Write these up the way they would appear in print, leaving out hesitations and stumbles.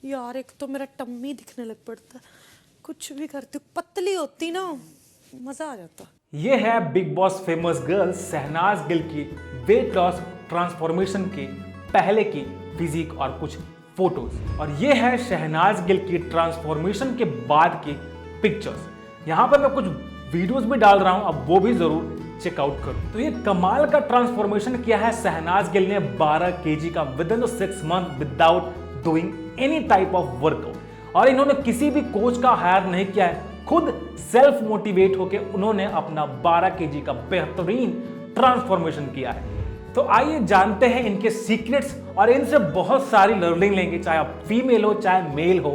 यार एक तो मेरा टम्मी दिखने लग पड़ता है, कुछ भी करती हूँ, पतली होती ना मजा आ जाता। ये है Bigg Boss famous girl Shehnaaz Gill की वेट लॉस ट्रांसफॉर्मेशन के पहले की फिजिक और कुछ फोटोज, और ये है शहनाज गिल की ट्रांसफॉर्मेशन के बाद की पिक्चर्स। यहाँ पर मैं कुछ वीडियोस भी डाल रहा हूँ, अब वो भी जरूर चेकआउट करो। तो ये कमाल का ट्रांसफॉर्मेशन किया है शहनाज गिल ने 12 केजी का with in 6 month without doing any type of workout. और इन्होंने किसी भी कोच का हायर नहीं किया है, खुद सेल्फ मोटिवेट होकर उन्होंने अपना 12 केजी का बेहतरीन ट्रांसफॉर्मेशन किया है। तो आइए जानते हैं इनके सीक्रेट्स और इनसे बहुत सारी लर्निंग लेंगे, चाहे आप फीमेल हो चाहे मेल हो,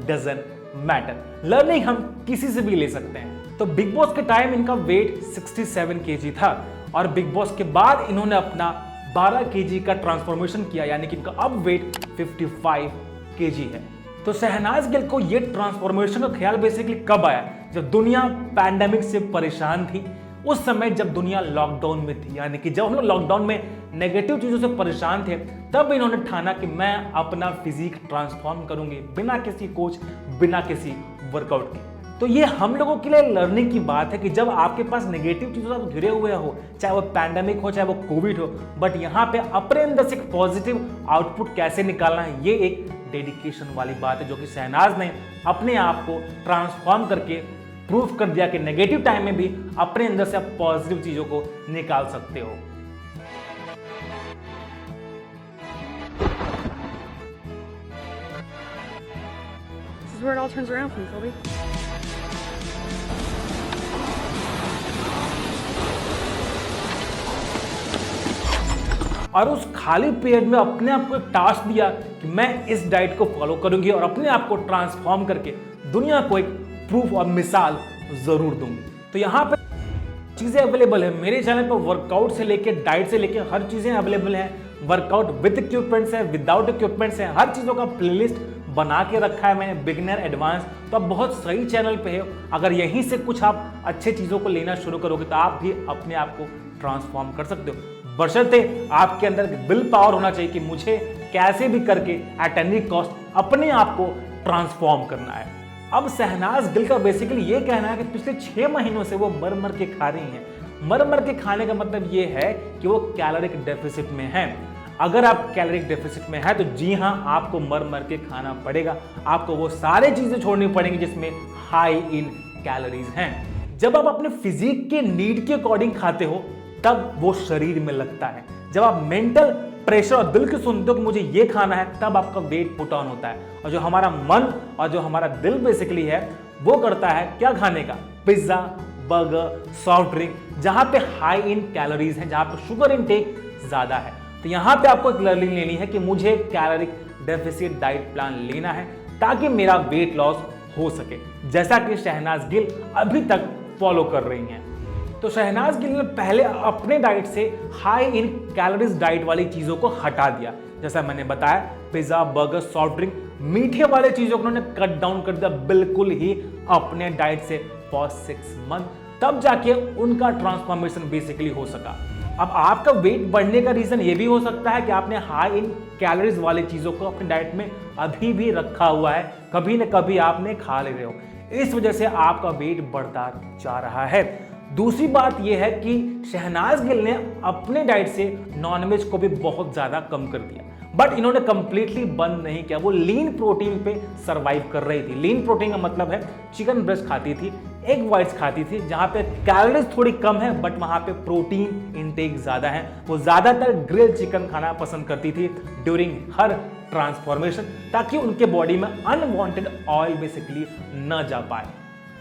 डजंट मैटर। लर्निंग हम किसी से भी ले सकते हैं। तो बिग बॉस के टाइम इनका वेट 67 केजी था और बिग बॉस के बाद इन्होंने अपना 12 केजी का ट्रांसफॉर्मेशन किया, यानी कि इनका अब वेट 55 केजी है। तो शहनाज गिल को ये ट्रांसफॉर्मेशन का ख्याल बेसिकली कब आया? जब दुनिया पैंडेमिक से परेशान थी, उस समय जब दुनिया लॉकडाउन में थी, यानी कि जब हम लोग लॉकडाउन में नेगेटिव चीजों से परेशान थे, तब इन्होंने ठाना कि मैं अपना फिजिक ट्रांसफॉर्म करूंगी बिना किसी कोच, बिना किसी वर्कआउट के। तो ये हम लोगों के लिए लर्निंग की बात है कि जब आपके पास नेगेटिव चीजों से घिरे हुए हो, चाहे वो पैंडेमिक हो चाहे वो कोविड हो, बट यहाँ पे अपने अंदर से एक पॉजिटिव आउटपुट कैसे निकालना है, ये एक डेडिकेशन वाली बात है जो कि शहनाज ने अपने आप को ट्रांसफॉर्म करके प्रूफ कर दिया कि नेगेटिव टाइम में भी अपने अंदर से आप पॉजिटिव चीजों को निकाल सकते हो। This is where it all turns around for me, Kobe. और उस खाली पीरियड में अपने आप को एक टास्क दिया कि मैं इस डाइट को फॉलो करूंगी और अपने आप को ट्रांसफॉर्म करके दुनिया को एक प्रूफ और मिसाल जरूर दूंगी। तो यहाँ पे चीजें अवेलेबल है मेरे चैनल पर, वर्कआउट से लेके डाइट से लेके हर चीजें अवेलेबल है। वर्कआउट विद इक्विपमेंट्स है, विदाउट इक्विपमेंट्स है, हर चीजों का प्लेलिस्ट बना के रखा है मैंने, बिगिनर एडवांस। तो आप बहुत सही चैनल पे है। अगर यहीं से कुछ आप अच्छे चीजों को लेना शुरू करोगे तो आप भी अपने आप को ट्रांसफॉर्म कर सकते हो, बशर्ते आपके अंदर विल पावर होना चाहिए कि मुझे कैसे भी करके एट एनी कॉस्ट अपने आप को ट्रांसफॉर्म करना है। अब शहनाज गिल का बेसिकली ये कहना है कि पिछले 6 महीनों से वो मर मर के खा रही हैं। मर मर के खाने का मतलब ये है कि वो कैलोरिक डेफिसिट में है। अगर आप कैलोरिक डेफिसिट में है तो जी हाँ, आपको मर मर के खाना पड़ेगा। आपको वो सारे चीजें छोड़नी पड़ेंगी जिसमें हाई इन कैलोरीज हैं। जब आप अपने फिजिक के नीड के अकॉर्डिंग खाते हो तब वो शरीर में लगता है। जब आप मेंटल प्रेशर और दिल की सुनते हो कि मुझे ये खाना है, तब आपका वेट पुट ऑन होता है। और जो हमारा मन और जो हमारा दिल बेसिकली है वो करता है क्या खाने का? पिज्जा, बर्गर, सॉफ्ट ड्रिंक, जहां पे हाई इन कैलोरीज है, जहां पे शुगर इनटेक ज्यादा है। तो यहां पे आपको एक लर्निंग लेनी है कि मुझे कैलोरिक डेफिसिट डाइट प्लान लेना है ताकि मेरा वेट लॉस हो सके, जैसा कि शहनाज गिल अभी तक फॉलो कर रही हैं। तो शहनाज गिल ने पहले अपने डाइट से हाई इन कैलोरीज डाइट वाली चीजों को हटा दिया। जैसा मैंने बताया, पिज्जा, बर्गर, सॉफ्ट ड्रिंक, मीठे वाले चीजों को उन्होंने कट डाउन कर दिया बिल्कुल ही अपने डाइट से फॉर 6 मंथ, तब जाके उनका ट्रांसफॉर्मेशन बेसिकली हो सका। अब आपका वेट बढ़ने का रीजन ये भी हो सकता है कि आपने हाई इन कैलोरीज वाली चीजों को अपने डाइट में अभी भी रखा हुआ है, कभी न कभी आपने खा ले रहे हो, इस वजह से आपका वेट बढ़ता जा रहा है। दूसरी बात यह है कि शहनाज गिल ने अपने डाइट से नॉनवेज को भी बहुत ज्यादा कम कर दिया, बट इन्होंने कंप्लीटली बंद नहीं किया। वो लीन प्रोटीन पे सरवाइव कर रही थी। लीन प्रोटीन का मतलब है चिकन ब्रेस्ट खाती थी, एग व्हाइट्स खाती थी, जहां पे कैलोरीज थोड़ी कम है बट वहां पे प्रोटीन इनटेक ज्यादा है। वो ज्यादातर ग्रिल चिकन खाना पसंद करती थी ड्यूरिंग हर ट्रांसफॉर्मेशन, ताकि उनके बॉडी में अनवांटेड ऑयल बेसिकली न जा पाए।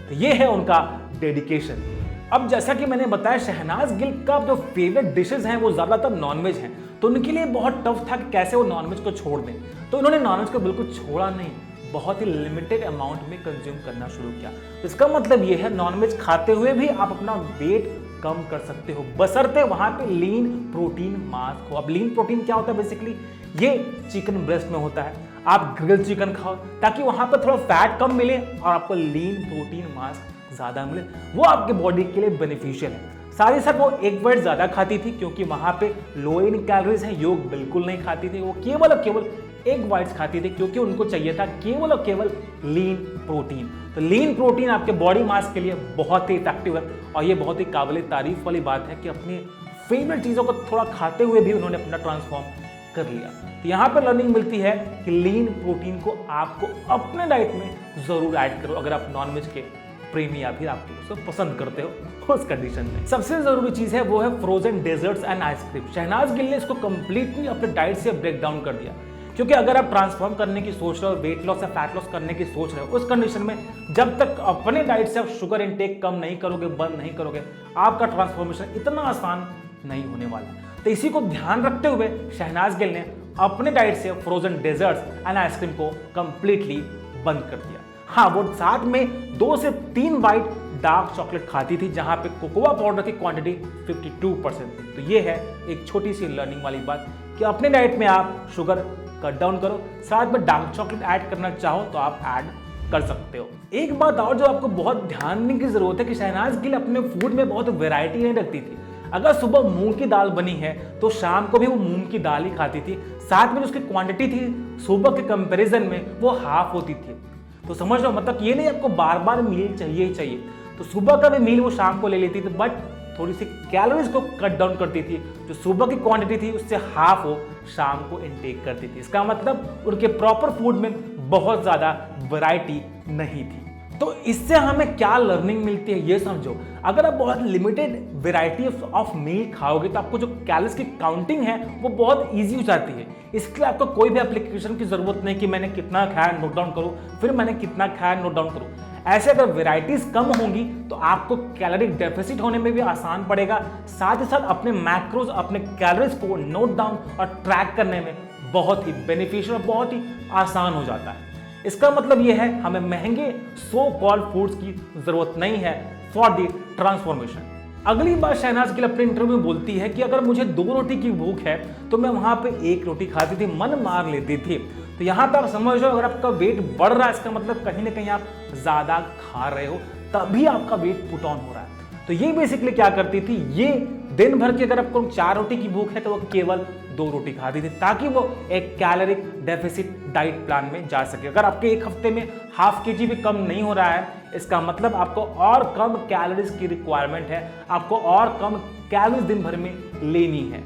तो ये है उनका डेडिकेशन। अब जैसा कि मैंने बताया, शहनाज गिल का जो फेवरेट डिशेस हैं वो ज्यादातर नॉनवेज हैं, तो उनके लिए बहुत टफ था कि कैसे वो नॉनवेज को छोड़ दें। तो इन्होंने नॉनवेज को बिल्कुल छोड़ा नहीं, बहुत ही लिमिटेड अमाउंट में कंज्यूम करना शुरू किया। तो इसका मतलब ये है नॉनवेज खाते हुए भी आप अपना वेट कम कर सकते हो, बशर्ते वहां पे लीन प्रोटीन मास हो। अब लीन प्रोटीन क्या होता है? बेसिकली ये चिकन ब्रेस्ट में होता है। आप ग्रिल चिकन खाओ ताकि वहां पर थोड़ा फैट कम मिले और आपको लीन प्रोटीन मास ज्यादा मिले, वो आपके बॉडी के लिए बेनिफिशियल है। साथ ही साथ वो एग व्हाइट ज्यादा खाती थी क्योंकि वहां पे लो इन कैलोरीज है। योग बिल्कुल नहीं खाती थी, वो केवल और केवल एग वाइट्स खाती थी क्योंकि उनको चाहिए था केवल और केवल लीन प्रोटीन। तो लीन प्रोटीन आपके बॉडी मास के लिए बहुत ही इफेक्टिव है और ये बहुत ही काबिल तारीफ वाली बात है कि अपनी फेवरेट चीज़ों को थोड़ा खाते हुए भी उन्होंने अपना ट्रांसफॉर्म कर लिया। तो यहाँ पर लर्निंग मिलती है कि लीन प्रोटीन को आपको अपने डाइट में ज़रूर ऐड करो अगर आप नॉनवेज के प्रेमी या फिर आप उसको पसंद करते हो उस कंडीशन में। सबसे जरूरी चीज़ है वो है frozen desserts and ice cream. Shehnaaz Gill ने इसको कंप्लीटली अपने डाइट से ब्रेक डाउन कर दिया क्योंकि अगर आप ट्रांसफॉर्म करने की सोच रहे हो, वेट लॉस या फैट लॉस करने की सोच रहे हो, उस कंडीशन में जब तक अपने डाइट से आप शुगर इनटेक कम नहीं करोगे, बंद नहीं करोगे, आपका ट्रांसफॉर्मेशन इतना आसान नहीं होने वाला। तो इसी को ध्यान रखते हुए शहनाज गिल ने अपने डाइट से फ्रोजन डेजर्ट्स एंड आइसक्रीम को कंप्लीटली बंद कर दिया। हाँ, वो साथ में 2 से 3 बाइट डार्क चॉकलेट खाती थी जहां पे कोकोआ पाउडर की क्वांटिटी 52% थी। तो ये है एक छोटी सी लर्निंग वाली बात कि अपने डाइट में आप शुगर कट डाउन करो, साथ में डार्क चॉकलेट ऐड करना चाहो तो आप ऐड कर सकते हो। एक बात और जो आपको बहुत ध्यान देने की जरूरत है कि शहनाज गिल अपने फूड में बहुत वैरायटी नहीं रखती थी। अगर सुबह मूंग की दाल बनी है तो शाम को भी वो मूंग की दाल ही खाती थी, साथ में उसकी क्वांटिटी थी सुबह के कंपैरिजन में वो हाफ होती थी। तो समझ लो, मतलब ये नहीं आपको बार बार मील चाहिए ही चाहिए। तो सुबह का भी मील वो शाम को ले लेती थी, बट थोड़ी सी कैलोरीज को कट डाउन करती थी। जो सुबह की क्वांटिटी थी उससे हाफ वो शाम को इनटेक करती थी। इसका मतलब उनके प्रॉपर फूड में बहुत ज़्यादा वैरायटी नहीं थी। तो इससे हमें क्या लर्निंग मिलती है ये समझो। अगर आप बहुत लिमिटेड वैरायटी ऑफ मील खाओगे तो आपको जो कैलोरीज की काउंटिंग है वो बहुत इजी हो जाती है। इसके लिए आपको कोई भी एप्लीकेशन की जरूरत नहीं कि मैंने कितना खाया नोट डाउन करूं, फिर मैंने कितना खाया नोट डाउन करूं। ऐसे अगर वैरायटीज कम होंगी तो आपको कैलोरिक डेफिसिट होने में भी आसान पड़ेगा, साथ ही साथ अपने मैक्रोज, अपने कैलोरीज को नोट डाउन और ट्रैक करने में बहुत ही बेनिफिशियल और बहुत ही आसान हो जाता है। इसका मतलब यह है हमें महंगे सो कॉल्ड फूड्स की जरूरत नहीं है फॉर द ट्रांसफॉर्मेशन। अगली बार शहनाज गिल अपने इंटरव्यू में बोलती है कि अगर मुझे 2 रोटी की भूख है तो मैं वहां पे 1 रोटी खाती थी, मन मार लेती थी। तो यहां पे आप समझ लो, अगर आपका वेट बढ़ रहा है इसका मतलब कहीं ना कहीं आप ज्यादा खा रहे हो, तभी आपका वेट पुट ऑन हो रहा है। तो ये बेसिकली क्या करती थी, ये दिन भर की अगर आपको 4 रोटी की भूख है तो वो केवल 2 रोटी खाती थी ताकि वो एक कैलोरिक डेफिसिट डाइट प्लान में जा सके। अगर आपके एक हफ्ते में ½ kg भी कम नहीं हो रहा है, इसका मतलब आपको और कम कैलोरीज की रिक्वायरमेंट है, आपको और कम कैलोरीज दिन भर में लेनी है।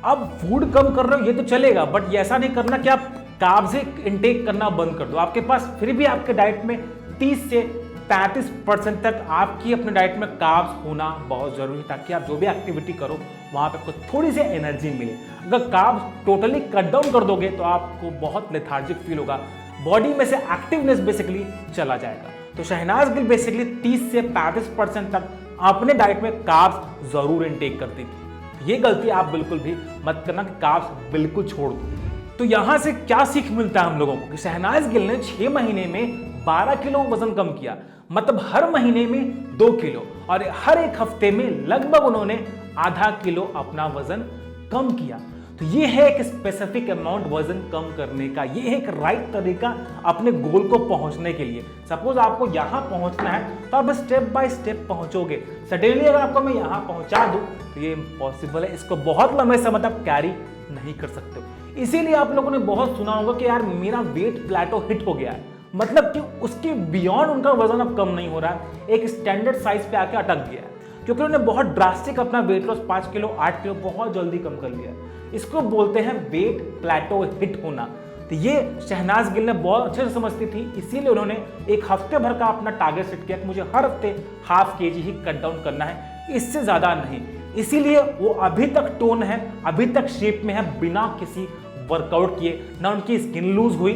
अब फूड कम कर रहे हो ये तो चलेगा, बट ऐसा नहीं करना कि आप कार्ब्स इनटेक करना बंद कर दो। आपके पास फिर भी आपके डाइट में 30 से 35% तक आपकी अपने डाइट में कार्ब्स होना बहुत जरूरी है ताकि आप जो भी एक्टिविटी करो वहां पे आपको थोड़ी सी एनर्जी मिले। अगर कार्ब्स टोटली कट डाउन कर दोगे तो आपको बहुत लेथार्जिक फील होगा, बॉडी में से एक्टिवनेस बेसिकली चला जाएगा। तो शहनाज गिल बेसिकली 30 से 35% तक अपने डाइट में कार्ब्स जरूर इनटेक करती थी। ये गलती आप बिल्कुल भी मत करना कि कार्ब्स बिल्कुल छोड़ दो। तो यहां से क्या सीख मिलता है हम लोगों को कि शहनाज गिल ने 6 महीने में 12 किलो वजन कम किया, मतलब हर महीने में 2 किलो, और हर एक हफ्ते में लगभग उन्होंने ½ किलो अपना वजन कम किया। तो ये है एक स्पेसिफिक अमाउंट वजन कम करने का, ये है एक राइट तरीका अपने गोल को पहुंचने के लिए। सपोज आपको यहां पहुंचना है तो आप स्टेप बाय स्टेप पहुंचोगे। सडनली अगर आपको मैं यहां पहुंचा दूं तो ये इम्पॉसिबल है, इसको बहुत लंबे समय तक कैरी नहीं कर सकते हो। इसीलिए आप लोगों ने बहुत सुना होगा कि यार मेरा वेट प्लेटो हिट हो गया है, मतलब कि उसके बियॉन्ड उनका वजन अब कम नहीं हो रहा है, एक स्टैंडर्ड साइज पे आके अटक गया है क्योंकि उन्होंने बहुत ड्रास्टिक अपना वेट लॉस 5 किलो 8 किलो बहुत जल्दी कम कर लिया। इसको बोलते हैं वेट प्लेटो हिट होना। तो ये शहनाज गिल ने बहुत अच्छे से समझती थी, इसीलिए उन्होंने एक हफ्ते भर का अपना टारगेट सेट किया कि मुझे हर हफ्ते ½ kg ही कट डाउन करना है, इससे ज्यादा नहीं। इसीलिए वो अभी तक टोन है, अभी तक शेप में है, बिना किसी वर्कआउट किए। ना उनकी स्किन लूज हुई,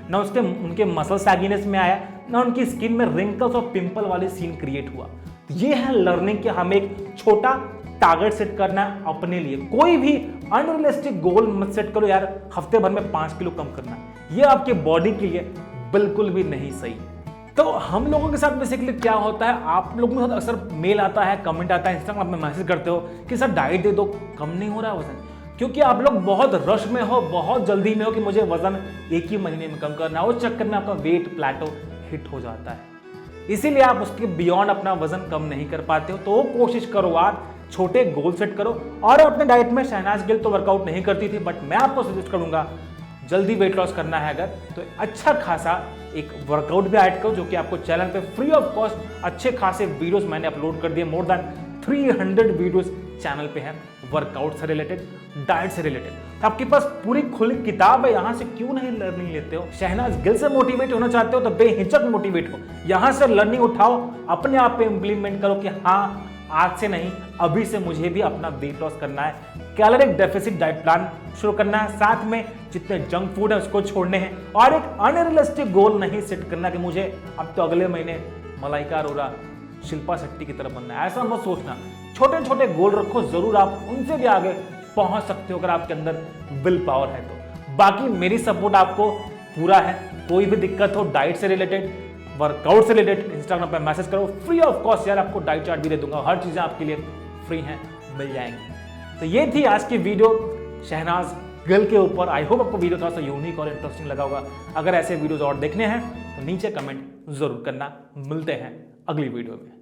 ना उनके मसल सैगीनेस में आया, ना उनकी स्किन में रिंकल्स और पिंपल वाली सीन क्रिएट हुआ। ये है लर्निंग कि हमें एक छोटा टारगेट सेट करना है अपने लिए। कोई भी अनरियलिस्टिक गोल मत सेट करो यार हफ्ते भर में 5 किलो कम करना है, ये आपके बॉडी के लिए बिल्कुल भी नहीं सही। तो हम लोगों के साथ बेसिकली क्या होता है, आप लोगों के साथ अक्सर मेल आता है, कमेंट आता है, इंस्टाग्राम में मैसेज करते हो कि सर डाइट दे दो, कम नहीं हो रहा है वजन, क्योंकि आप लोग बहुत रश में हो, बहुत जल्दी में हो कि मुझे वजन 1 ही महीने में कम करना है। उस चक्कर में आपका वेट प्लेटो हिट हो जाता है, इसीलिए आप उसके बियॉन्ड अपना वजन कम नहीं कर पाते हो। तो कोशिश करो आप छोटे गोल सेट करो। और अपने डाइट में शहनाज गिल तो वर्कआउट नहीं करती थी, बट मैं आपको सजेस्ट करूंगा जल्दी वेट लॉस करना है अगर, तो अच्छा खासा एक वर्कआउट भी ऐड करो, जो कि आपको चैनल पे फ्री ऑफ कॉस्ट अच्छे खासे वीडियोस मैंने अपलोड कर दिए। मोर देन 300 वीडियोस चैनल पे हैं वर्कआउट से रिलेटेड, डाइट से रिलेटेड। तो आपके पास पूरी खुली किताब है, यहाँ से क्यों नहीं लर्निंग लेते हो? शहनाज गिल से मोटिवेट होना चाहते हो तो बेहिचक मोटिवेट हो, यहाँ से लर्निंग उठाओ, अपने आप पे इंप्लीमेंट करो कि हाँ आज से नहीं अभी से मुझे भी अपना वेट लॉस करना है, कैलोरिक डेफिसिट डाइट प्लान शुरू करना है, साथ में जितने जंक फूड है उसको छोड़ने हैं, और एक अनरियलिस्टिक गोल नहीं सेट करना कि मुझे अब तो अगले महीने मलाइका अरोरा, शिल्पा शेट्टी की तरफ बनना है। ऐसा मत सोचना, छोटे छोटे गोल रखो, जरूर आप उनसे भी आगे पहुंच सकते हो अगर आपके अंदर विल पावर है तो। बाकी मेरी सपोर्ट आपको पूरा है, कोई भी दिक्कत हो डाइट से रिलेटेड, वर्कआउट से रिलेटेड, इंस्टाग्राम पर मैसेज करो, फ्री ऑफ कॉस्ट यार आपको डाइट चार्ट भी दे दूंगा, हर चीजें आपके लिए फ्री हैं, मिल जाएंगी। तो ये थी आज की वीडियो शहनाज गिल के ऊपर। आई होप आपको वीडियो थोड़ा सा यूनिक और इंटरेस्टिंग लगा होगा। अगर ऐसे वीडियोस और देखने हैं तो नीचे कमेंट जरूर करना। मिलते हैं अगली वीडियो में।